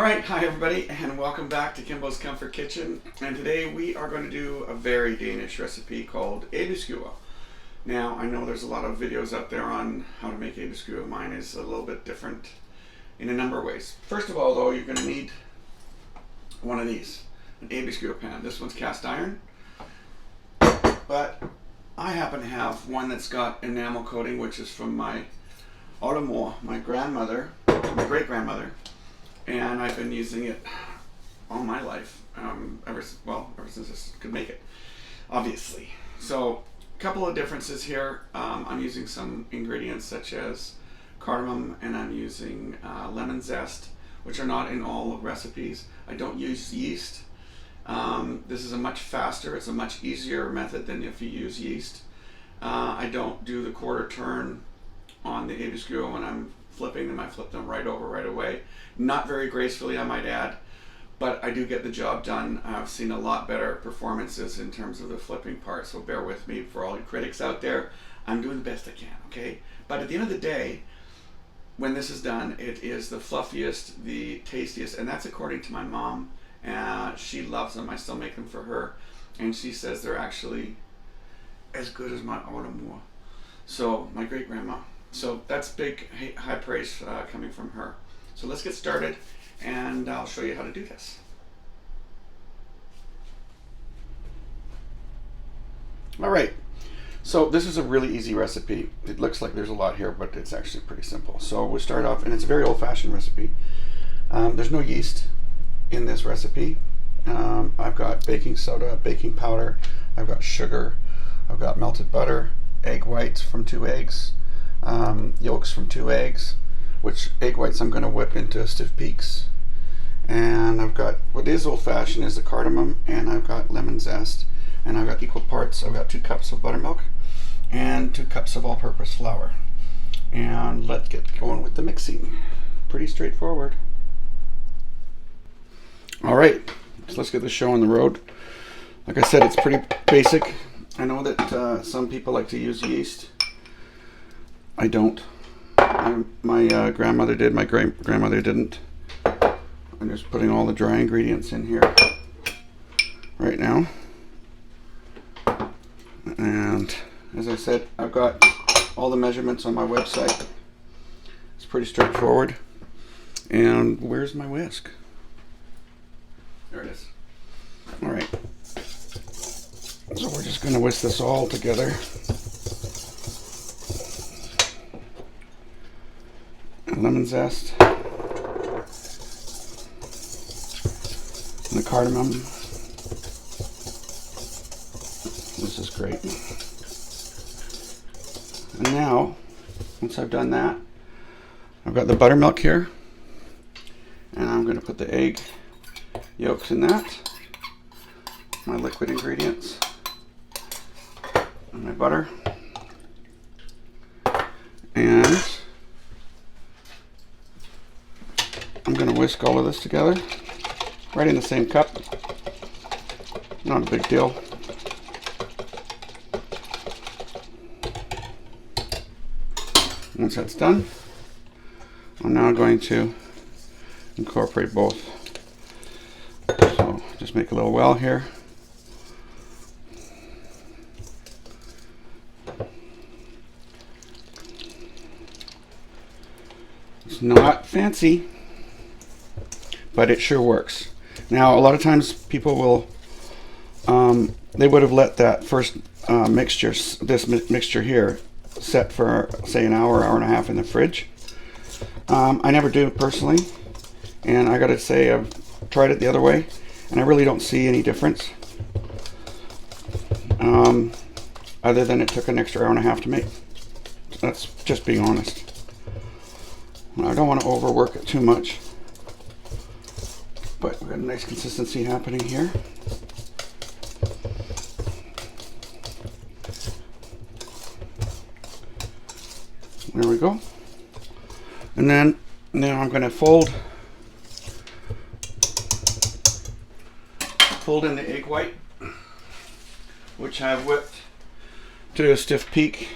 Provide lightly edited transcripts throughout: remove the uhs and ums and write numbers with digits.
Alright, hi everybody, and welcome back to Kimbo's Comfort Kitchen. And today we are going to do a very Danish recipe called Aebleskiver. Now, I know there's a lot of videos out there on how to make Aebleskiver. Mine is a little bit different in a number of ways. First of all, though, you're going to need one of these, an Aebleskiver pan. This one's cast iron, but I happen to have one that's got enamel coating, which is from my oldemor, my grandmother, my great-grandmother. And I've been using it all my life, ever since I could make it, obviously. So, a couple of differences here. I'm using some ingredients such as cardamom, and I'm using lemon zest, which are not in all recipes. I don't use yeast. This is a much faster, it's a much easier method than if you use yeast. I don't do the quarter turn on the Aebleskiver when I'm flipping them. I flip them right over right away. Not very gracefully, I might add, but I do get the job done. I've seen a lot better performances in terms of the flipping part, so bear with me for all you critics out there. I'm doing the best I can, okay? But at the end of the day, when this is done, it is the fluffiest, the tastiest, and that's according to my mom. She loves them. I still make them for her, and she says they're actually as good as my oldemor. So, my great-grandma. So that's big, high praise coming from her. So let's get started, and I'll show you how to do this. All right, so this is a really easy recipe. It looks like there's a lot here, but it's actually pretty simple. So we'll start off, and it's a very old-fashioned recipe. There's no yeast in this recipe. I've got baking soda, baking powder, I've got sugar, I've got melted butter, egg whites from 2 eggs, yolks from 2 eggs, which egg whites I'm going to whip into stiff peaks. And I've got, what is old-fashioned is the cardamom, and I've got lemon zest, and I've got equal parts. I've got 2 cups of buttermilk and 2 cups of all-purpose flour. And let's get going with the mixing. Pretty straightforward. Alright, so let's get this show on the road. Like I said, it's pretty basic. I know that some people like to use yeast. I don't. My grandmother did, my great-grandmother didn't. I'm just putting all the dry ingredients in here right now. And as I said, I've got all the measurements on my website. It's pretty straightforward. And where's my whisk? There it is. All right. So we're just going to whisk this all together. Lemon zest, and the cardamom. This is great. And now, once I've done that, I've got the buttermilk here, and I'm going to put the egg yolks in that, my liquid ingredients, and my butter, and I'm going to whisk all of this together, right in the same cup. Not a big deal. Once that's done, I'm now going to incorporate both. So just make a little well here. It's not fancy, but it sure works. Now, a lot of times people will, they would have let that first mixture, this mixture here, set for, say, an hour, hour and a half in the fridge. I never do personally, and I gotta say, I've tried it the other way, and I really don't see any difference, other than it took an extra hour and a half to make. That's just being honest. I don't want to overwork it too much. But we've got a nice consistency happening here. There we go. And then now I'm going to fold in the egg white, which I've whipped to a stiff peak.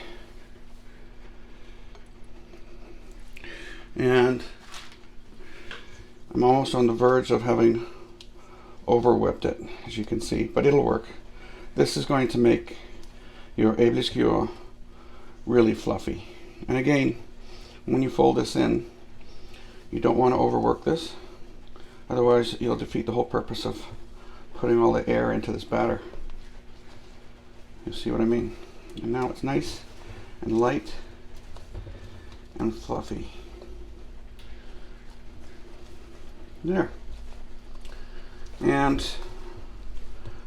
And I'm almost on the verge of having over whipped it, as you can see, but it'll work. This is going to make your Aebleskiver really fluffy. And again, when you fold this in, you don't want to overwork this. Otherwise, you'll defeat the whole purpose of putting all the air into this batter. You see what I mean? And now it's nice and light and fluffy. There. And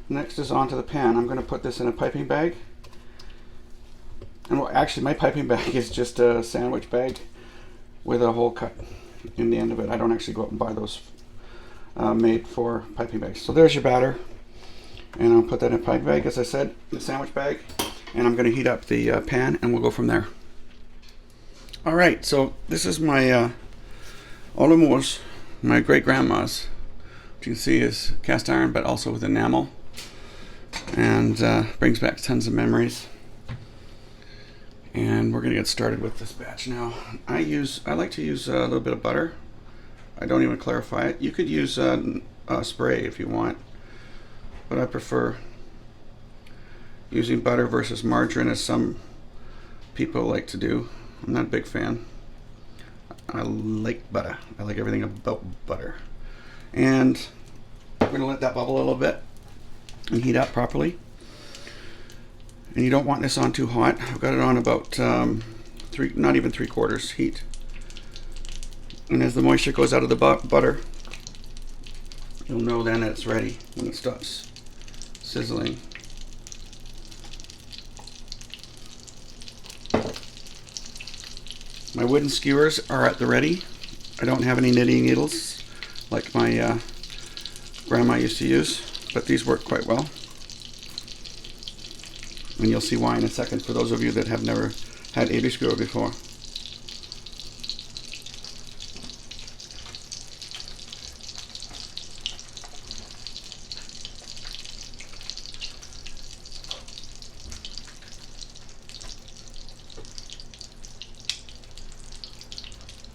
next is onto the pan. I'm going to put this in a piping bag. And well, actually, my piping bag is just a sandwich bag with a hole cut in the end of it. I don't actually go out and buy those made for piping bags. So there's your batter. And I'll put that in a piping bag, as I said, the sandwich bag. And I'm going to heat up the pan, and we'll go from there. All right, so this is my Olimos, my great-grandma's. What you can see is cast iron, but also with enamel. And brings back tons of memories. And we're going to get started with this batch now. I like to use a little bit of butter. I don't even clarify it. You could use spray if you want, but I prefer using butter versus margarine, as some people like to do. I'm not a big fan. I like butter. I like everything about butter. And we're going to let that bubble a little bit and heat up properly. And you don't want this on too hot. I've got it on about not even 3/4 heat. And as the moisture goes out of the butter, you'll know then that it's ready when it stops sizzling. My wooden skewers are at the ready. I don't have any knitting needles like my grandma used to use, but these work quite well. And you'll see why in a second for those of you that have never had Aebleskiver before.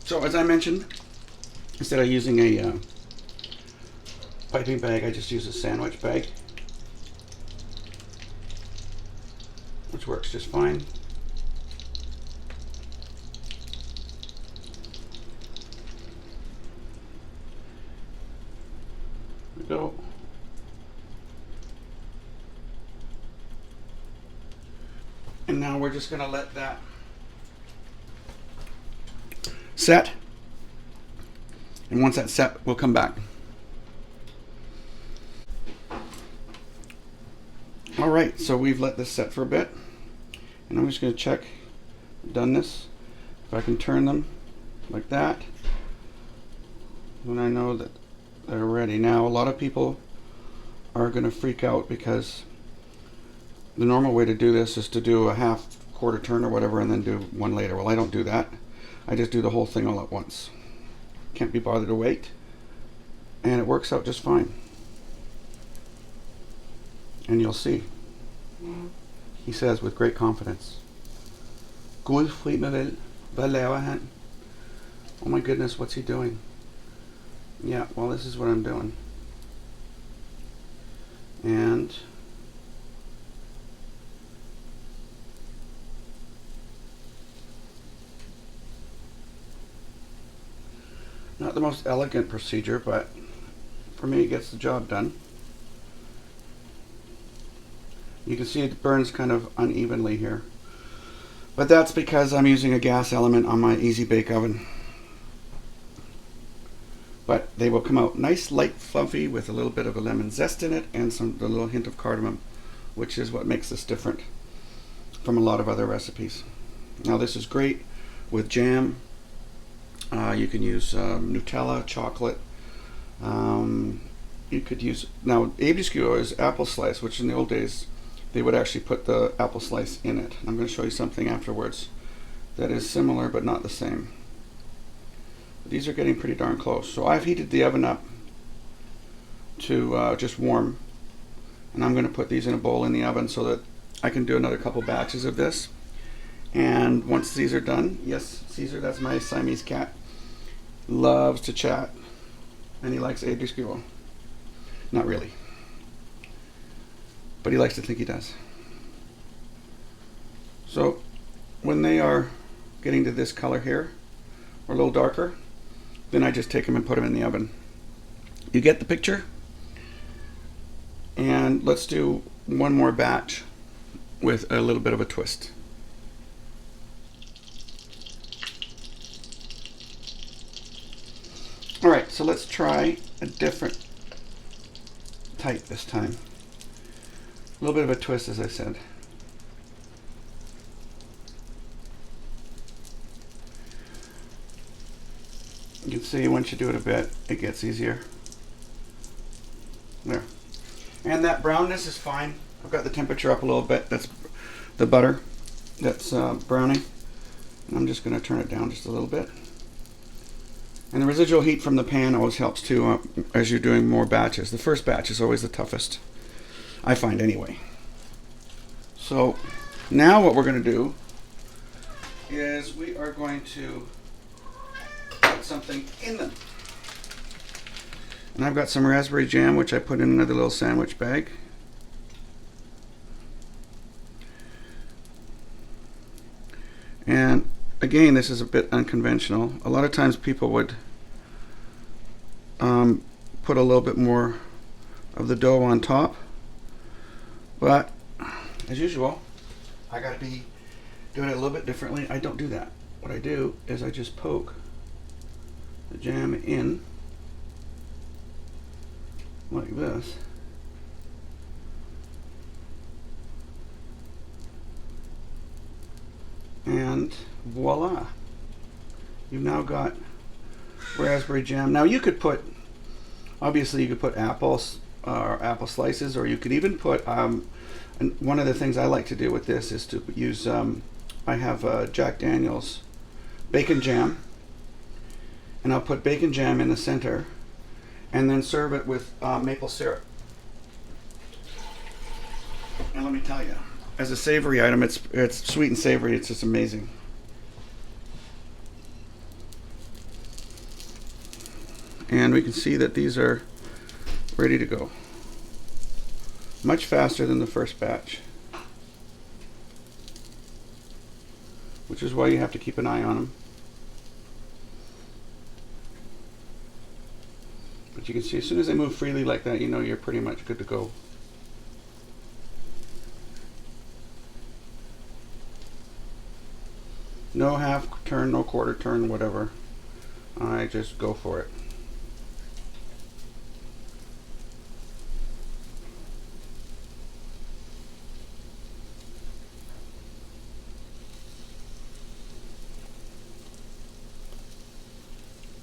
So as I mentioned, instead of using a piping bag, I just use a sandwich bag, which works just fine. There we go. And now we're just going to let that set. And once that's set, we'll come back. All right, so we've let this set for a bit. And I'm just going to check doneness. If I can turn them like that, then I know that they're ready. Now, a lot of people are going to freak out because the normal way to do this is to do a half-quarter turn or whatever and then do one later. Well, I don't do that. I just do the whole thing all at once. Can't be bothered to wait. And it works out just fine. And you'll see. He says with great confidence, "Gud fri mig vel, hvad laver han?" Oh my goodness, what's he doing? Yeah, well, this is what I'm doing. And not the most elegant procedure, but for me it gets the job done. You can see it burns kind of unevenly here. But that's because I'm using a gas element on my Easy Bake Oven. But they will come out nice, light, fluffy with a little bit of a lemon zest in it and a little hint of cardamom, which is what makes this different from a lot of other recipes. Now this is great with jam. You can use Nutella, chocolate. You could use, now Aebleskiver is apple slice, which in the old days they would actually put the apple slice in it. I'm going to show you something afterwards that is similar but not the same. These are getting pretty darn close. So I've heated the oven up to just warm, and I'm going to put these in a bowl in the oven so that I can do another couple batches of this. And once these are done, yes, Caesar, that's my Siamese cat, loves to chat. and he likes Aebleskiver. Not really, but he likes to think he does. So when they are getting to this color here, or a little darker, then I just take them and put them in the oven. You get the picture? And let's do one more batch with a little bit of a twist. All right, so let's try a different type this time. A little bit of a twist, as I said. You can see once you do it a bit, it gets easier. There. And that brownness is fine. I've got the temperature up a little bit. That's the butter that's browning. And I'm just going to turn it down just a little bit. And the residual heat from the pan always helps too as you're doing more batches. The first batch is always the toughest, I find anyway. So now what we're going to do is we are going to put something in them. And I've got some raspberry jam, which I put in another little sandwich bag. And again, this is a bit unconventional. A lot of times people would put a little bit more of the dough on top, but as usual, I gotta be doing it a little bit differently. I don't do that. What I do is I just poke the jam in like this. And voila, you've now got raspberry jam. Now you could put, obviously you could put apples or apple slices, or you could even put, and one of the things I like to do with this is to use, I have Jack Daniel's bacon jam, and I'll put bacon jam in the center and then serve it with maple syrup. And let me tell you, as a savory item, it's sweet and savory. It's just amazing. And we can see that these are ready to go. Much faster than the first batch, which is why you have to keep an eye on them. But you can see as soon as they move freely like that, you know you're pretty much good to go. No half turn, no quarter turn, whatever. I just go for it.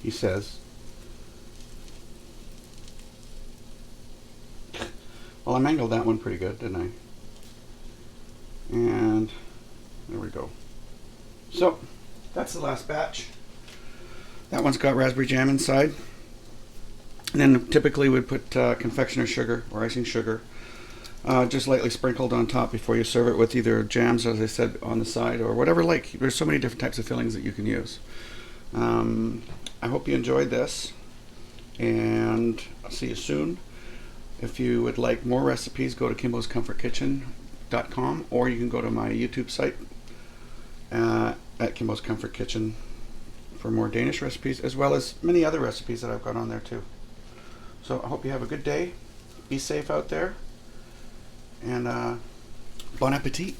He says. Well, I mangled that one pretty good, didn't I? And there we go. So that's the last batch. That one's got raspberry jam inside. And then typically we'd put confectioner sugar or icing sugar just lightly sprinkled on top before you serve it with either jams, as I said, on the side or whatever. Like, there's so many different types of fillings that you can use. I hope you enjoyed this, and I'll see you soon. If you would like more recipes, go to kimboscomfortkitchen.com, or you can go to my YouTube site at Kimbo's Comfort Kitchen for more Danish recipes, as well as many other recipes that I've got on there too. So I hope you have a good day. Be safe out there, and bon appetit.